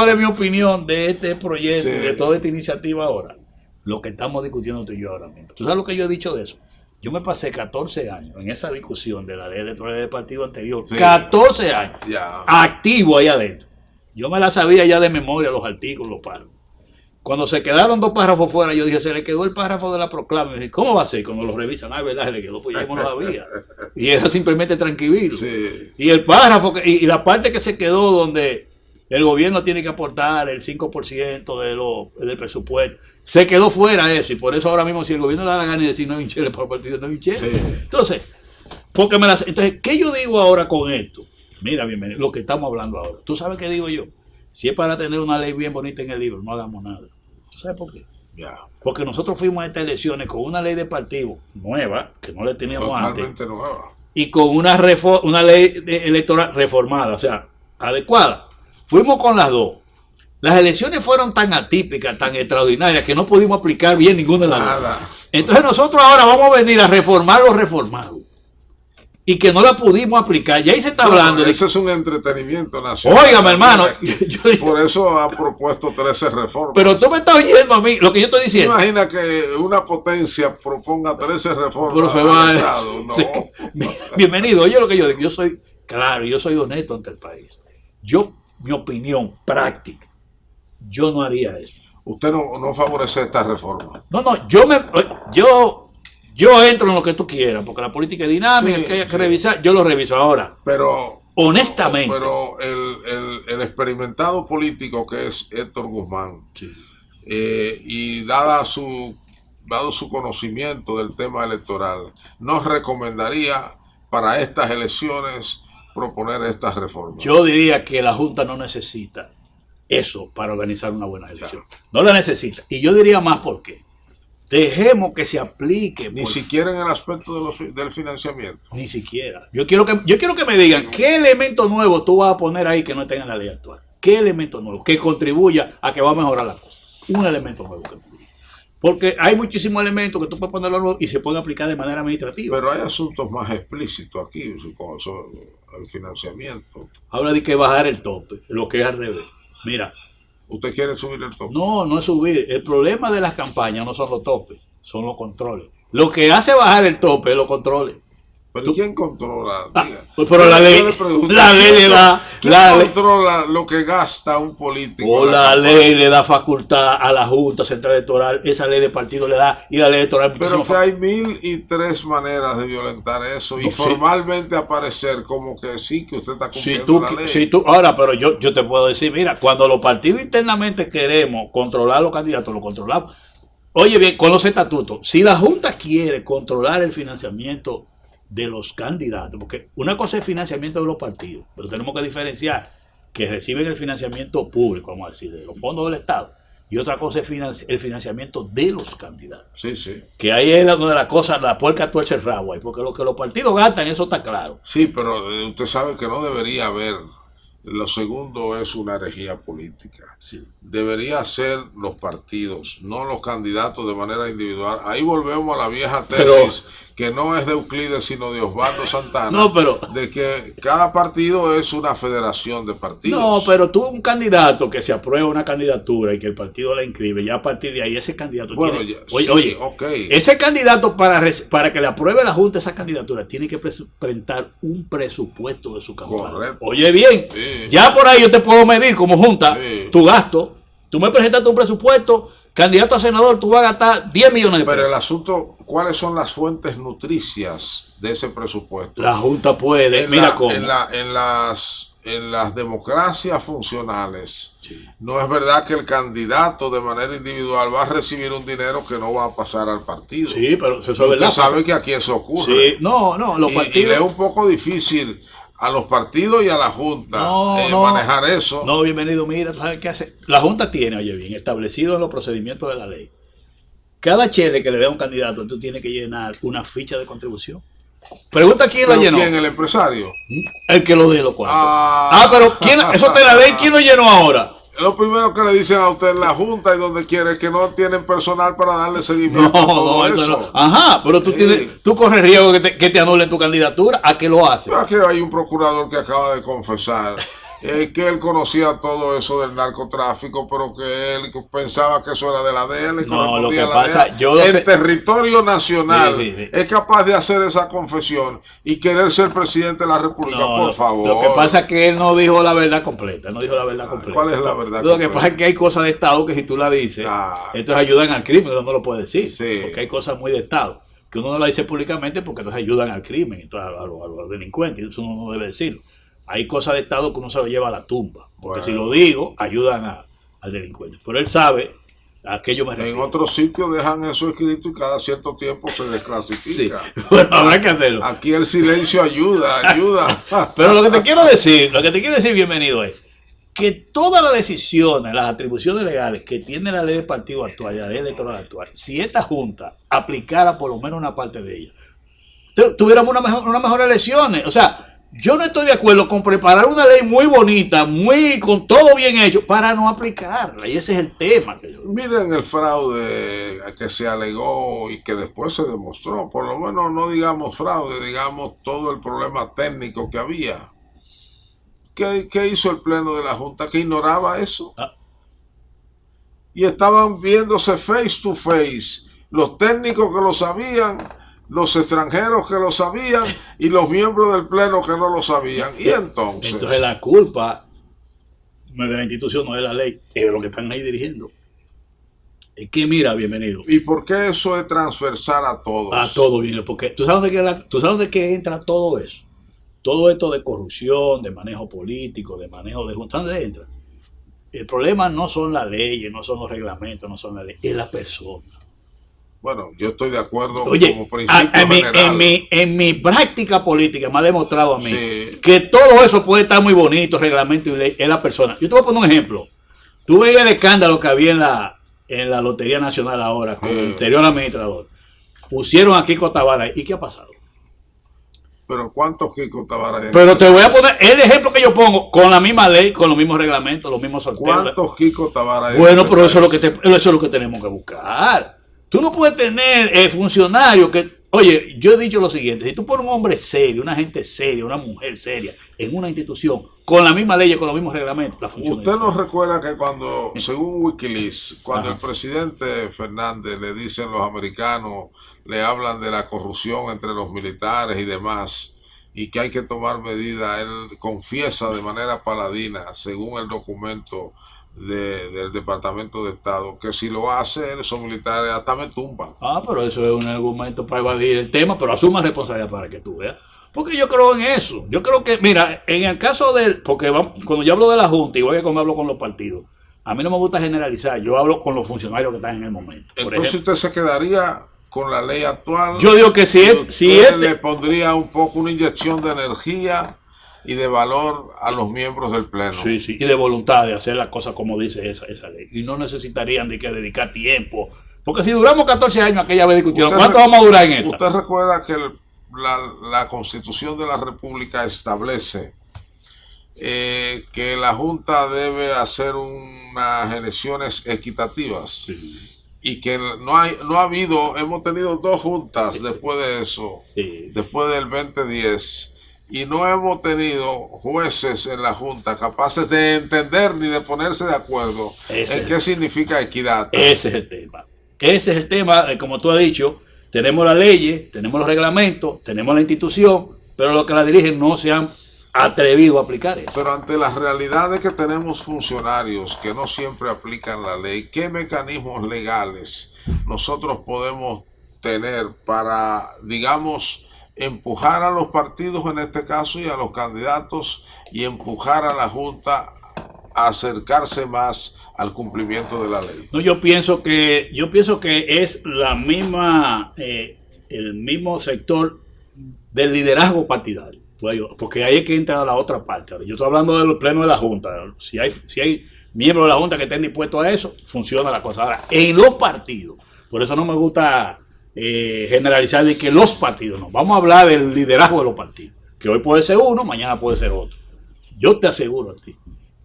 es mi opinión de este proyecto, de toda esta iniciativa ahora? Lo que estamos discutiendo tú y yo ahora mismo. ¿Tú sabes lo que yo he dicho de eso? Yo me pasé 14 años en esa discusión de la ley electoral del partido anterior. Sí. 14 años. Ya. Activo ahí adentro. Yo me la sabía ya de memoria, los artículos, los párrafos. Cuando se quedaron 2 párrafos fuera, yo dije, se le quedó el párrafo de la proclama. Y dije, ¿cómo va a ser? Cuando lo revisan, verdad, se le quedó, pues yo no lo sabía. Y era simplemente tranquilo. Sí. Y el párrafo, y la parte que se quedó donde el gobierno tiene que aportar el 5% del presupuesto, se quedó fuera eso. Y por eso ahora mismo, si el gobierno le da la gana de decir no hay un chele para el partido, no hay un chele. Sí. Entonces, ¿qué yo digo ahora con esto? Mira, bienvenido, lo que estamos hablando ahora. ¿Tú sabes qué digo yo? Si es para tener una ley bien bonita en el libro, no hagamos nada. ¿Tú sabes por qué? Yeah. Porque nosotros fuimos a estas elecciones con una ley de partido nueva, que no le teníamos totalmente antes. Nueva. Y con una ley electoral reformada, o sea, adecuada. Fuimos con las dos. Las elecciones fueron tan atípicas, tan extraordinarias, que no pudimos aplicar bien ninguna de las dos. Entonces nosotros ahora vamos a venir a reformar lo reformado. Y que no la pudimos aplicar. Y ahí se está hablando. Eso es un entretenimiento nacional. Óigame, hermano. Por eso ha propuesto 13 reformas. Pero tú me estás oyendo a mí, lo que yo estoy diciendo. Imagina que una potencia proponga 13 reformas. Pero se va no. Bienvenido. Oye lo que yo digo. Yo soy claro, yo soy honesto ante el país. Mi opinión práctica, yo no haría eso. Usted no favorece esta reforma. No, yo entro en lo que tú quieras, porque la política es dinámica, que hay que revisar, yo lo reviso ahora. Pero honestamente. Pero el experimentado político que es Héctor Guzmán, sí. Y dado su conocimiento del tema electoral, nos recomendaría para estas elecciones proponer estas reformas. Yo diría que la Junta no necesita eso para organizar una buena elección. No la necesita. Y yo diría más por qué. Dejemos que se aplique. Ni siquiera en el aspecto del financiamiento. Ni siquiera. Yo quiero que me digan qué elemento nuevo tú vas a poner ahí que no esté en la ley actual. ¿Qué elemento nuevo que contribuya a que va a mejorar la cosa? Un elemento nuevo que contribuya. Porque hay muchísimos elementos que tú puedes ponerlo nuevo y se pueden aplicar de manera administrativa. Pero hay asuntos más explícitos aquí, como el financiamiento. Habla de que bajar el tope, lo que es al revés. Mira. ¿Usted quiere subir el tope? No es subir. El problema de las campañas no son los topes, son los controles. Lo que hace bajar el tope es los controles. ¿Pero quién controla? Pero la ley le da... ¿Quién controla lo que gasta un político? O la ley le da facultad a la Junta Central Electoral, esa ley de partido le da, y la ley electoral... Pero que hay 1003 maneras de violentar eso, y formalmente aparecer como que sí, que usted está cumpliendo la ley. Ahora, pero yo te puedo decir, mira, cuando los partidos internamente queremos controlar a los candidatos, lo controlamos. Oye bien, con los estatutos, si la Junta quiere controlar el financiamiento de los candidatos, porque una cosa es financiamiento de los partidos, pero tenemos que diferenciar que reciben el financiamiento público, vamos a decir, de los fondos del Estado, y otra cosa es el financiamiento de los candidatos. Sí. Que ahí es donde la cosa, la puerca tuerce el rabo ahí, porque lo que los partidos gastan, eso está claro. Sí, pero usted sabe que no debería haber. Lo segundo es una herejía política. Sí. Debería ser los partidos, no los candidatos de manera individual. Ahí volvemos a la vieja tesis que no es de Euclides sino de Osvaldo Santana, no, pero, de que cada partido es una federación de partidos. No, pero tú un candidato que se aprueba una candidatura y que el partido la inscribe, ya a partir de ahí ese candidato oye, ese candidato para que le apruebe la Junta esa candidatura tiene que presentar un presupuesto de su campaña. Correcto. Oye bien, sí. Ya por ahí yo te puedo medir como Junta tu gasto. Tú me presentaste un presupuesto, candidato a senador, tú vas a gastar 10 millones de pesos. Pero el asunto, ¿cuáles son las fuentes nutricias de ese presupuesto? La Junta puede, cómo. En las democracias funcionales, no es verdad que el candidato de manera individual va a recibir un dinero que no va a pasar al partido. Sí, pero eso es verdad. Usted sabe que aquí eso ocurre. Sí, no, los partidos. Y le es un poco difícil a los partidos y a la Junta manejar eso. No, bienvenido, mira, ¿sabes qué hace? La Junta tiene, oye bien, establecido en los procedimientos de la ley. Cada cheque que le dé a un candidato, tú tienes que llenar una ficha de contribución. Pregunta quién la llenó. ¿Quién? ¿El empresario? El que lo dé los cuantos. Pero ¿quién? Eso te la ley, ¿quién lo llenó ahora? Lo primero que le dicen a usted en la Junta y donde quiere es que no tienen personal para darle seguimiento a todo eso. No. Ajá, pero tú corres riesgo que te anulen tu candidatura. ¿A qué lo haces? Pero aquí hay un procurador que acaba de confesar que él conocía todo eso del narcotráfico, pero que él pensaba que eso era de la de él y correspondía a la de él. El territorio nacional es capaz de hacer esa confesión y querer ser presidente de la República, por favor. Lo que pasa es que él no dijo la verdad completa. ¿Cuál es la verdad Lo que pasa es que hay cosas de Estado que si tú la dices, entonces ayudan al crimen, uno no lo puede decir. Sí. Porque hay cosas muy de Estado que uno no la dice públicamente porque entonces ayudan al crimen, entonces a los delincuentes, eso uno no debe decirlo. Hay cosas de Estado que uno se lo lleva a la tumba. Porque si lo digo, ayudan al delincuente. Pero él sabe a qué yo me refiero. En otros sitios dejan eso escrito y cada cierto tiempo se desclasifica. Sí. Bueno, habrá que hacerlo. Aquí el silencio ayuda. Pero lo que te quiero decir, bienvenido, es que todas las decisiones, las atribuciones legales que tiene la ley de partido actual y la ley electoral actual, si esta Junta aplicara por lo menos una parte de ella, tuviéramos una mejor elecciones. O sea, yo no estoy de acuerdo con preparar una ley muy bonita, con todo bien hecho, para no aplicarla. Y ese es el tema. Miren el fraude que se alegó y que después se demostró. Por lo menos no digamos fraude, digamos todo el problema técnico que había. ¿Qué hizo el Pleno de la Junta? Que ignoraba eso. Y estaban viéndose face to face. Los técnicos que lo sabían, los extranjeros que lo sabían y los miembros del Pleno que no lo sabían. Y entonces la culpa no es de la institución, no es de la ley, es de los que están ahí dirigiendo. Es que mira, bienvenido. ¿Y por qué eso es transversal a todos? A todos, bien, porque ¿tú sabes de qué entra todo eso? Todo esto de corrupción, de manejo político, de manejo de juntas, ¿dónde entra? El problema no son las leyes, no son los reglamentos, no son las leyes, es la persona. Bueno, yo estoy de acuerdo. Oye, como principio general. En mi práctica política me ha demostrado a mí que todo eso puede estar muy bonito, reglamento y ley, es la persona. Yo te voy a poner un ejemplo. Tú veías el escándalo que había en la Lotería Nacional ahora con el anterior administrador. Pusieron a Kiko Tavares. ¿Y qué ha pasado? Pero ¿cuántos Kiko Tavares? Pero te voy a poner el ejemplo que yo pongo con la misma ley, con los mismos reglamentos, los mismos sorteos. ¿Cuántos Kiko Tavares? Bueno, pero eso es lo que tenemos que buscar. Tú no puedes tener funcionarios que... Oye, yo he dicho lo siguiente. Si tú pones un hombre serio, una gente seria, una mujer seria en una institución, con la misma ley, con los mismos reglamentos, la funciona. ¿Usted no recuerda que cuando, según Wikileaks, cuando el presidente Fernández le dicen los americanos, le hablan de la corrupción entre los militares y demás, y que hay que tomar medidas, él confiesa de manera paladina, según el documento del Departamento de Estado, que si lo hace, esos militares hasta me tumban? Pero eso es un argumento para evadir el tema, pero asuma responsabilidad para que tú veas. Porque yo creo en eso. Yo creo que, mira, en el caso porque cuando yo hablo de la Junta, igual que cuando hablo con los partidos, a mí no me gusta generalizar, yo hablo con los funcionarios que están en el momento. Entonces usted se quedaría con la ley actual. Yo digo que si le pondría un poco una inyección de energía y de valor a los miembros del Pleno. Sí, y de voluntad de hacer las cosas como dice esa ley. Y no necesitarían de que dedicar tiempo. Porque si duramos 14 años aquella vez discutiendo, ¿cuánto vamos a durar en esta? Usted recuerda que la Constitución de la República establece que la Junta debe hacer unas elecciones equitativas. Sí. y que no ha habido, hemos tenido 2 juntas después de eso, después del 2010, y no hemos tenido jueces en la junta capaces de entender ni de ponerse de acuerdo en qué significa equidad. Ese es el tema. Ese es el tema, como tú has dicho, tenemos las leyes, tenemos los reglamentos, tenemos la institución, pero los que la dirigen no se han atrevido a aplicar eso. Pero ante las realidades que tenemos funcionarios que no siempre aplican la ley, ¿qué mecanismos legales nosotros podemos tener para, digamos, empujar a los partidos en este caso y a los candidatos y empujar a la Junta a acercarse más al cumplimiento de la ley? No, yo pienso que es la misma, el mismo sector del liderazgo partidario, porque ahí es que entra la otra parte. Yo estoy hablando del pleno de la Junta. Si hay miembros de la Junta que estén dispuestos a eso, funciona la cosa. Ahora, en los partidos, por eso no me gusta generalizar de que los partidos, no, vamos a hablar del liderazgo de los partidos, que hoy puede ser uno, mañana puede ser otro. Yo te aseguro a ti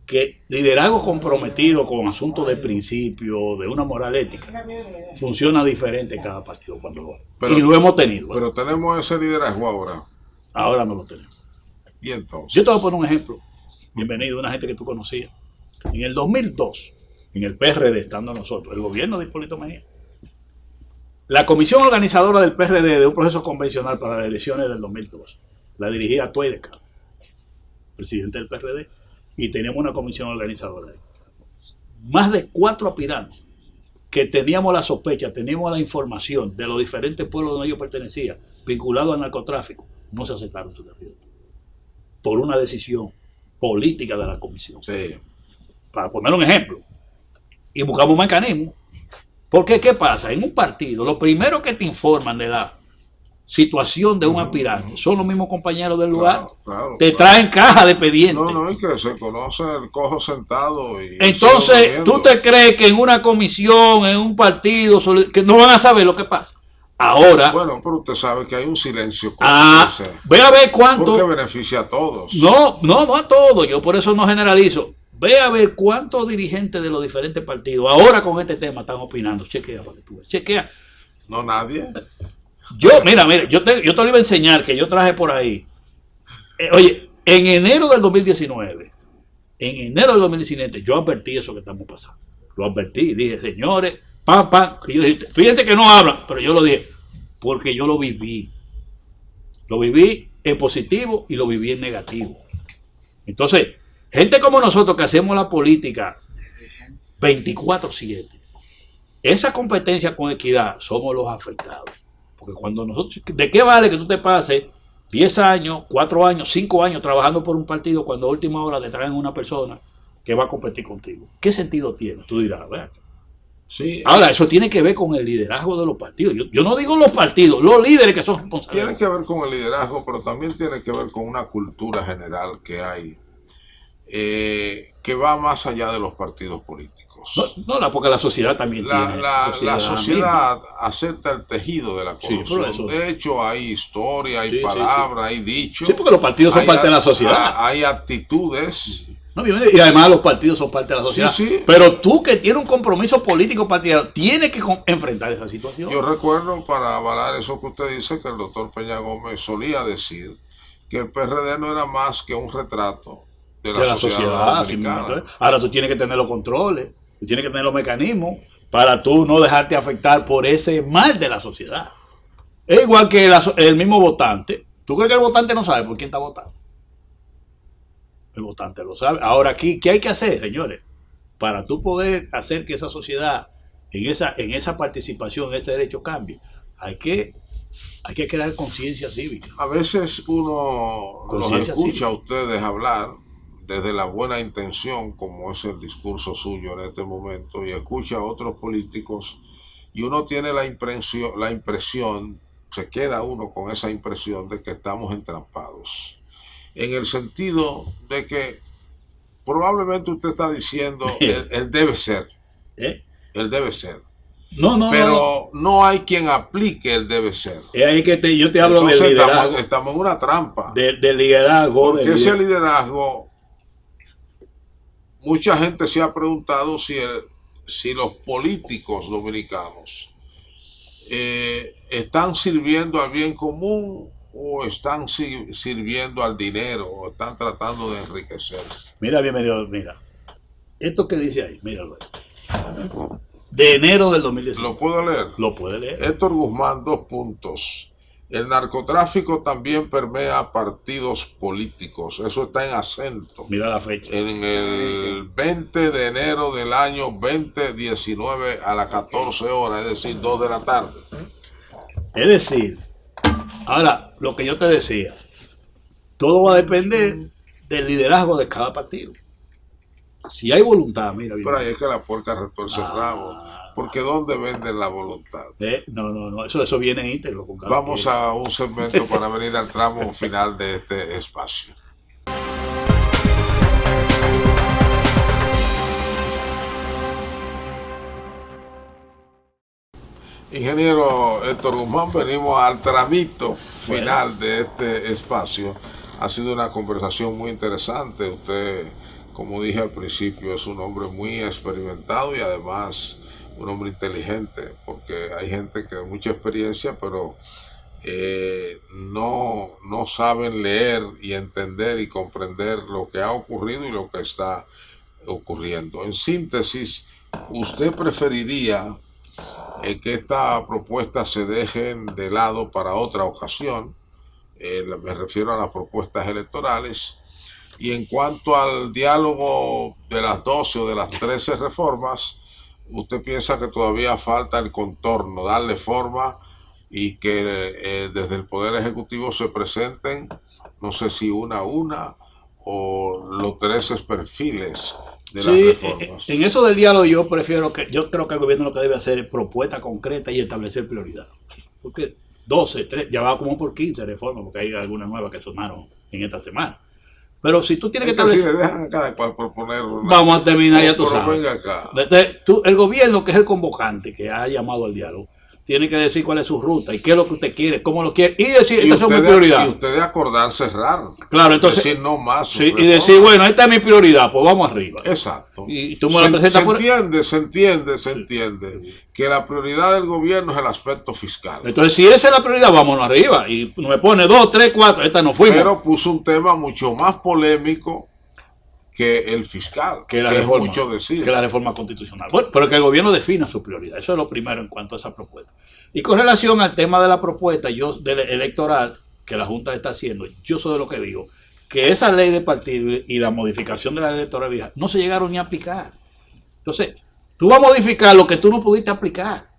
que liderazgo comprometido con asuntos de principio, de una moral ética, funciona diferente en cada partido cuando lo hace. Y lo hemos tenido. Pero tenemos ese liderazgo ahora. Ahora no lo tenemos. ¿Y entonces? Yo te voy a poner un ejemplo. Bienvenido, una gente que tú conocías. En el 2002, en el PRD, estando nosotros, el gobierno de Hipólito Mejía, la comisión organizadora del PRD de un proceso convencional para las elecciones del 2002, la dirigía Tuey de Castro, presidente del PRD, y teníamos una comisión organizadora. Más de 4 aspirantes que teníamos la sospecha, teníamos la información de los diferentes pueblos donde ellos pertenecían, vinculados al narcotráfico, no se aceptaron su candidato por una decisión política de la comisión. Sí. Para poner un ejemplo, y buscamos un mecanismo. Porque, ¿qué pasa? En un partido, lo primero que te informan de la situación de un aspirante son los mismos compañeros del lugar. Claro, te traen caja de expediente. No, es que se conoce el cojo sentado. Y entonces, ¿tú te crees que en una comisión, en un partido, que no van a saber lo que pasa? Ahora. Bueno, pero usted sabe que hay un silencio. Ve a ver cuánto. Porque beneficia a todos. No a todos. Yo por eso no generalizo. Ve a ver cuántos dirigentes de los diferentes partidos ahora con este tema están opinando. Chequea para que tú veas. Chequea. No, nadie. Mira, yo te lo iba a enseñar, que yo traje por ahí. Oye, en enero del 2019, yo advertí eso que estamos pasando. Lo advertí, dije, señores, y yo dije, fíjense que no hablan, pero yo lo dije, porque yo lo viví. Lo viví en positivo y lo viví en negativo. Entonces, gente como nosotros que hacemos la política 24/7, esa competencia con equidad, somos los afectados. Porque cuando nosotros, ¿de qué vale que tú te pases 10 años, 4 años, 5 años trabajando por un partido cuando a última hora te traen una persona que va a competir contigo? ¿Qué sentido tiene? Tú dirás, ¿verdad? Sí. Ahora, eso tiene que ver con el liderazgo de los partidos. Yo no digo los partidos, los líderes que son responsables. Tiene que ver con el liderazgo, pero también tiene que ver con una cultura general que hay, que va más allá de los partidos políticos. Porque la sociedad también tiene. La sociedad acepta el tejido de la corrupción. Sí, de hecho, hay historia, hay palabras, hay dichos. Sí, porque los partidos son parte de la sociedad. Hay actitudes. Y además los partidos son parte de la sociedad. Sí. Pero tú que tienes un compromiso político partidario, tienes que enfrentar esa situación. Yo recuerdo, para avalar eso que usted dice, que el doctor Peña Gómez solía decir que el PRD no era más que un retrato de la sociedad dominicana. Ahora tú tienes que tener los controles, tú tienes que tener los mecanismos para tú no dejarte afectar por ese mal de la sociedad. Es igual que el mismo votante. ¿Tú crees que el votante no sabe por quién está votando? El votante lo sabe. Ahora aquí, ¿qué hay que hacer, señores? Para tú poder hacer que esa sociedad, en esa participación, en ese derecho cambie, hay que crear conciencia cívica. A veces uno los escucha a ustedes hablar desde la buena intención, como es el discurso suyo en este momento, y escucha a otros políticos, y uno tiene la impresión, se queda uno con esa impresión de que estamos entrampados. En el sentido de que probablemente usted está diciendo, él debe ser. Él debe ser. Pero no hay quien aplique el debe ser. Ahí que yo te hablo del liderazgo. Estamos en una trampa. Del liderazgo. Porque ese liderazgo, mucha gente se ha preguntado si si los políticos dominicanos están sirviendo al bien común o están sirviendo al dinero o están tratando de enriquecerse. Mira, bienvenido, mira. Esto que dice ahí, míralo ahí. De enero del 2019. ¿Lo puedo leer? Lo puede leer. Héctor Guzmán, 2 puntos. El narcotráfico también permea partidos políticos. Eso está en acento. Mira la fecha. En el 20 de enero del año 2019 a las 14 horas, es decir, 2 de la tarde. Es decir, ahora, lo que yo te decía, todo va a depender del liderazgo de cada partido. Si hay voluntad, mira. Pero ahí es que la puerca retuerce el rabo. Porque ¿dónde venden la voluntad? No, eso viene íntegro. Con cada Vamos a un segmento para venir al tramo final de este espacio. Ingeniero Héctor Guzmán, venimos al tramito final de este espacio. Ha sido una conversación muy interesante. Usted, como dije al principio, es un hombre muy experimentado y además un hombre inteligente, porque hay gente que de mucha experiencia, pero no saben leer y entender y comprender lo que ha ocurrido y lo que está ocurriendo. En síntesis, ¿usted preferiría que esta propuesta se dejen de lado para otra ocasión? Me refiero a las propuestas electorales. Y en cuanto al diálogo de las 12 o de las 13 reformas, ¿usted piensa que todavía falta el contorno, darle forma y que desde el Poder Ejecutivo se presenten, no sé si una a una o los 13 perfiles de las reformas? En eso del diálogo yo creo que el gobierno lo que debe hacer es propuesta concreta y establecer prioridad. Porque 12, 3, ya va como por 15 reformas, porque hay algunas nuevas que sonaron en esta semana. Pero si tú tienes que establecer... Si dejan a cada cual proponer una... Vamos a terminar, ya tú sabes. Venga acá. El gobierno, que es el convocante, que ha llamado al diálogo, tiene que decir cuál es su ruta y qué es lo que usted quiere, cómo lo quiere, y decir, estas son mis prioridades. Y usted de acordar cerrar. Claro, entonces... Decir no más. Sí, y decir, bueno, esta es mi prioridad, pues vamos arriba. Exacto. Y tú me lo presentas se entiende que la prioridad del gobierno es el aspecto fiscal. Entonces, si esa es la prioridad, vámonos arriba. Y me pone 2, 3, 4, esta no fuimos. Pero puso un tema mucho más polémico que el fiscal, que es mucho decir. Que la reforma constitucional. Bueno, pero que el gobierno defina su prioridad. Eso es lo primero en cuanto a esa propuesta. Y con relación al tema de la propuesta electoral que la Junta está haciendo, yo soy de lo que digo, que esa ley de partido y la modificación de la ley electoral vieja no se llegaron ni a aplicar. Entonces, tú vas a modificar lo que tú no pudiste aplicar,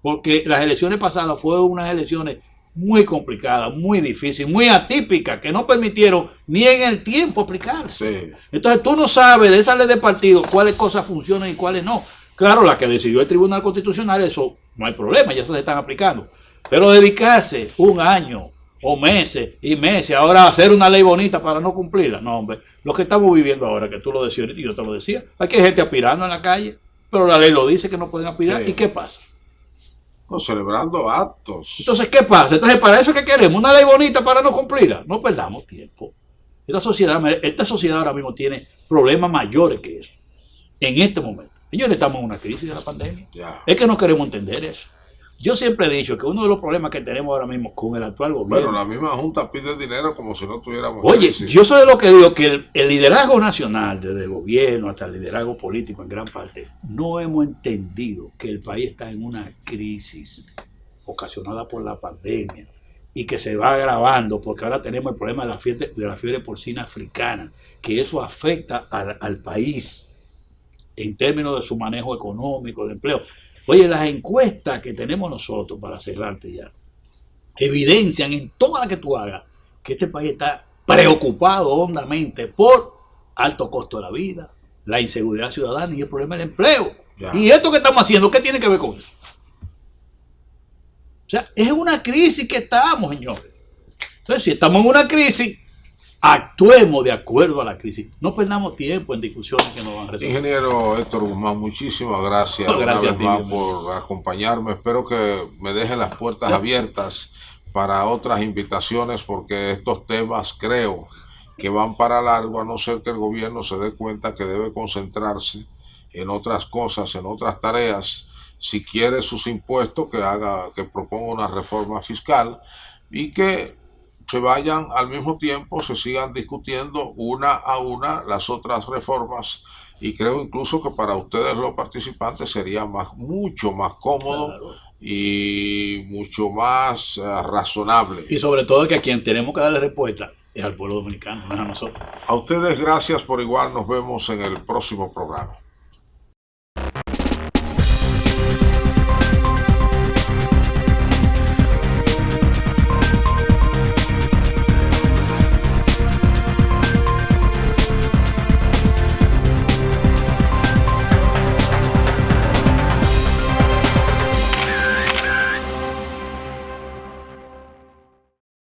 porque las elecciones pasadas fueron unas elecciones muy complicadas, muy difíciles, muy atípicas, que no permitieron ni en el tiempo aplicarse. Sí. Entonces tú no sabes de esa ley de partido cuáles cosas funcionan y cuáles no. Claro, la que decidió el Tribunal Constitucional, eso no hay problema, ya se están aplicando. Pero dedicarse un año o meses y meses ahora a hacer una ley bonita para no cumplirla, no, hombre. Lo que estamos viviendo ahora, que tú lo decías y yo te lo decía, aquí hay gente aspirando en la calle, pero la ley lo dice que no pueden aspirar. Sí. ¿Y qué pasa? No, celebrando actos. Entonces, ¿qué pasa? Entonces, para eso es que queremos una ley bonita para no cumplirla. No perdamos tiempo. Esta sociedad ahora mismo tiene problemas mayores que eso. En este momento. Señores, estamos en una crisis de la pandemia. Ya. Es que no queremos entender eso. Yo siempre he dicho que uno de los problemas que tenemos ahora mismo con el actual gobierno... Bueno, la misma Junta pide dinero como si no tuviéramos... Oye, crisis. Yo soy de lo que digo, que el liderazgo nacional, desde el gobierno hasta el liderazgo político en gran parte, no hemos entendido que el país está en una crisis ocasionada por la pandemia y que se va agravando porque ahora tenemos el problema de la fiebre porcina africana, que eso afecta al país en términos de su manejo económico, de empleo. Oye, las encuestas que tenemos nosotros, para cerrarte ya, evidencian en toda la que tú hagas que este país está preocupado hondamente por alto costo de la vida, la inseguridad ciudadana y el problema del empleo. Ya. Y esto que estamos haciendo, ¿qué tiene que ver con eso? O sea, es una crisis que estamos, señores. Entonces, si estamos en una crisis, actuemos de acuerdo a la crisis. No perdamos tiempo en discusiones que no van a resolver. Ingeniero Héctor Guzmán, muchísimas gracias, gracias una vez más por acompañarme. Espero que me dejen las puertas abiertas para otras invitaciones, porque estos temas creo que van para largo, a no ser que el gobierno se dé cuenta que debe concentrarse en otras cosas, en otras tareas. Si quiere sus impuestos, que proponga una reforma fiscal y que se vayan al mismo tiempo, se sigan discutiendo una a una las otras reformas, y creo incluso que para ustedes los participantes sería mucho más cómodo, Claro. y mucho más razonable. Y sobre todo que a quien tenemos que darle respuesta es al pueblo dominicano, no es a nosotros. A ustedes gracias por igual, nos vemos en el próximo programa.